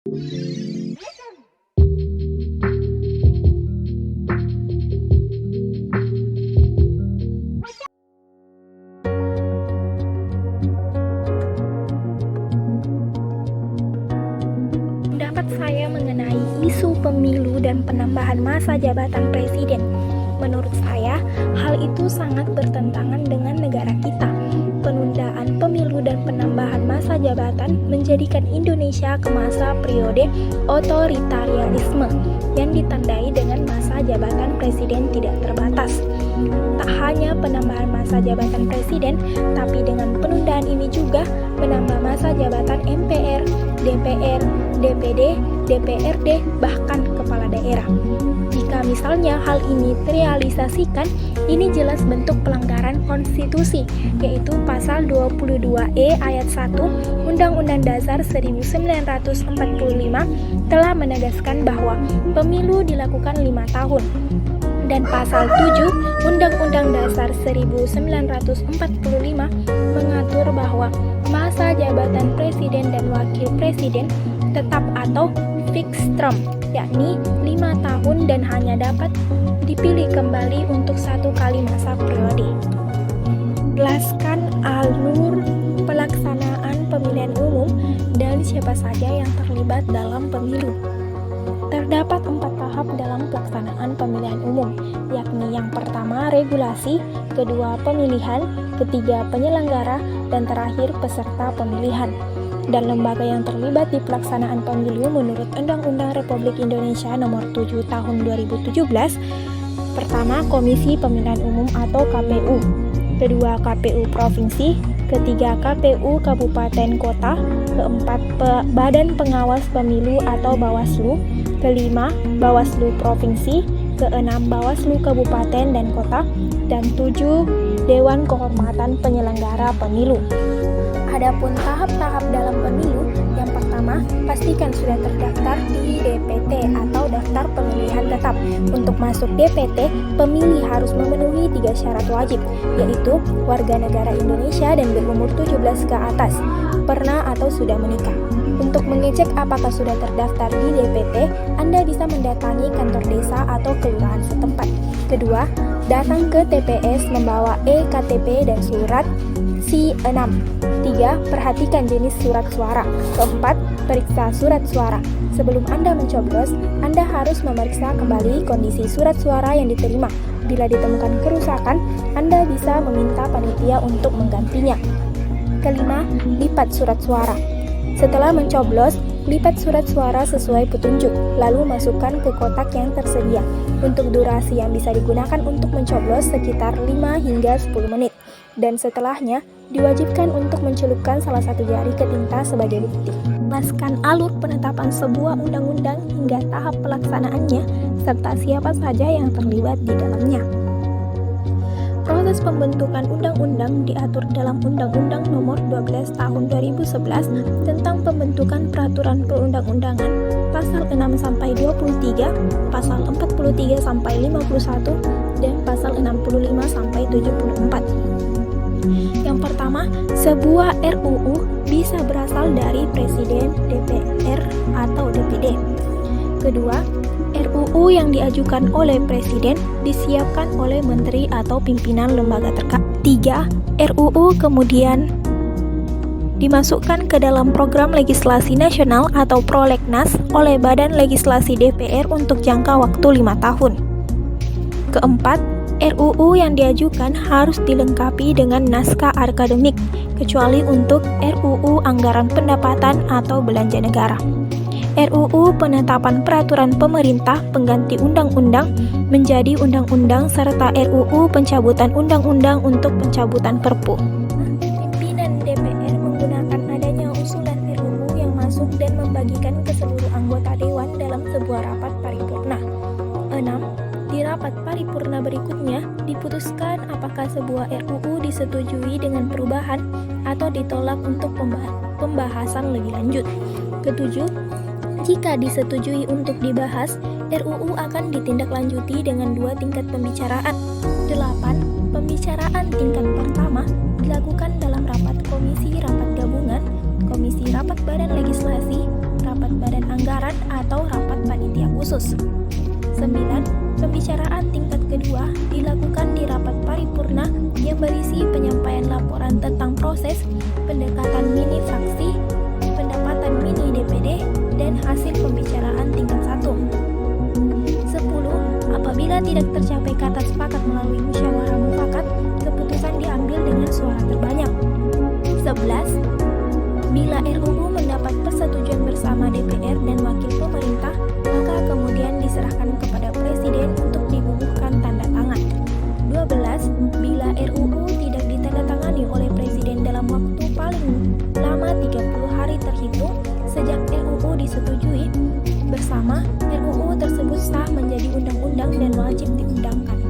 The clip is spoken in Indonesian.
Pendapat saya mengenai isu pemilu dan penambahan masa jabatan presiden. Menurut saya, hal itu sangat bertentangan dengan negara kita. Penundaan pemilu dan penambahan masa jabatan menjadikan Indonesia ke masa periode otoritarianisme yang ditandai dengan masa jabatan presiden tidak terbatas. Tak hanya penambahan masa jabatan presiden, tapi dengan penundaan ini juga menambah masa jabatan MPR, DPR, DPD, DPRD, bahkan kepala daerah. Jika misalnya hal ini terrealisasikan, ini jelas bentuk pelanggaran konstitusi, yaitu pasal 22E ayat 1 Undang-Undang Dasar 1945 telah menegaskan bahwa pemilu dilakukan 5 tahun. Dan pasal 7 Undang-Undang Dasar 1945 mengatur bahwa masa jabatan presiden dan wakil presiden tetap atau fixed term, yakni 5 tahun dan hanya dapat dipilih kembali untuk 1 kali masa periode. Jelaskan alur pelaksanaan pemilihan umum dan siapa saja yang terlibat dalam pemilu. Terdapat 4 tahap dalam pelaksanaan pemilihan umum, yakni yang pertama regulasi, kedua pemilihan, ketiga penyelenggara, dan terakhir peserta pemilihan. Dan lembaga yang terlibat di pelaksanaan pemilu menurut Undang-Undang Republik Indonesia Nomor 7 Tahun 2017, pertama Komisi Pemilihan Umum atau KPU, kedua KPU Provinsi, ketiga KPU Kabupaten Kota, keempat Badan Pengawas Pemilu atau Bawaslu, kelima Bawaslu Provinsi, keenam Bawaslu Kabupaten dan Kota, dan 7 Dewan Kehormatan Penyelenggara Pemilu. Adapun tahap-tahap dalam pemilu, yang pertama, pastikan sudah terdaftar di DPT atau daftar pemilihan tetap. Untuk masuk DPT, pemilih harus memenuhi 3 syarat wajib, yaitu warga negara Indonesia dan berumur 17 ke atas, pernah atau sudah menikah. Untuk mengecek apakah sudah terdaftar di DPT, Anda bisa mendatangi kantor desa atau kelurahan setempat. Kedua, datang ke TPS membawa eKTP dan surat C6. 3. Perhatikan jenis surat suara. Keempat, periksa surat suara. Sebelum Anda mencoblos, Anda harus memeriksa kembali kondisi surat suara yang diterima. Bila ditemukan kerusakan, Anda bisa meminta panitia untuk menggantinya. Kelima, lipat surat suara. Setelah mencoblos, lipat surat suara sesuai petunjuk, lalu masukkan ke kotak yang tersedia. Untuk durasi yang bisa digunakan untuk mencoblos sekitar 5 hingga 10 menit. Dan setelahnya, diwajibkan untuk mencelupkan salah satu jari ke tinta sebagai bukti. Jelaskan alur penetapan sebuah undang-undang hingga tahap pelaksanaannya, serta siapa saja yang terlibat di dalamnya. Proses pembentukan undang-undang diatur dalam Undang-Undang Nomor 12 Tahun 2011 tentang pembentukan peraturan perundang-undangan, pasal 6 sampai 23, pasal 43 sampai 51, dan pasal 65 sampai 74. Yang pertama, sebuah RUU bisa berasal dari Presiden, DPR, atau DPD. Kedua, RUU yang diajukan oleh Presiden disiapkan oleh Menteri atau pimpinan lembaga terkait. 3. RUU kemudian dimasukkan ke dalam program legislasi nasional atau prolegnas oleh Badan Legislasi DPR untuk jangka waktu 5 tahun. Keempat, RUU yang diajukan harus dilengkapi dengan naskah akademik, kecuali untuk RUU anggaran pendapatan atau belanja negara. RUU penetapan peraturan pemerintah pengganti undang-undang menjadi undang-undang serta RUU pencabutan undang-undang untuk pencabutan Perpu. Pimpinan DPR menggunakan adanya usulan RUU yang masuk dan membagikan ke seluruh anggota dewan dalam sebuah rapat paripurna. 6. Di rapat paripurna berikutnya diputuskan apakah sebuah RUU disetujui dengan perubahan atau ditolak untuk pembahasan lebih lanjut. Ketujuh, jika disetujui untuk dibahas, RUU akan ditindaklanjuti dengan 2 tingkat pembicaraan. 8. Pembicaraan tingkat pertama dilakukan dalam rapat komisi rapat gabungan, komisi rapat badan legislasi, rapat rapat badan anggaran atau rapat panitia khusus. 9. Pembicaraan tingkat kedua dilakukan di rapat paripurna yang berisi penyampaian laporan tentang proses, pendekatan mini fraksi, pendapatan mini DPD, dan hasil pembicaraan tingkat 1. 10. Apabila tidak tercapai kata sepakat melalui musyawarah mufakat, keputusan diambil dengan suara terbanyak. 11. Bila RUU mendapat persetujuan bersama DPR dan wakil pemerintah, maka kemudian diserahkan kepada Presiden untuk dibubuhkan tanda tangan. 12. Bila RUU tidak ditandatangani oleh Presiden dalam waktu paling lama 30 hari terhitung sejak RUU disetujui bersama, RUU tersebut sah menjadi undang-undang dan wajib diundangkan.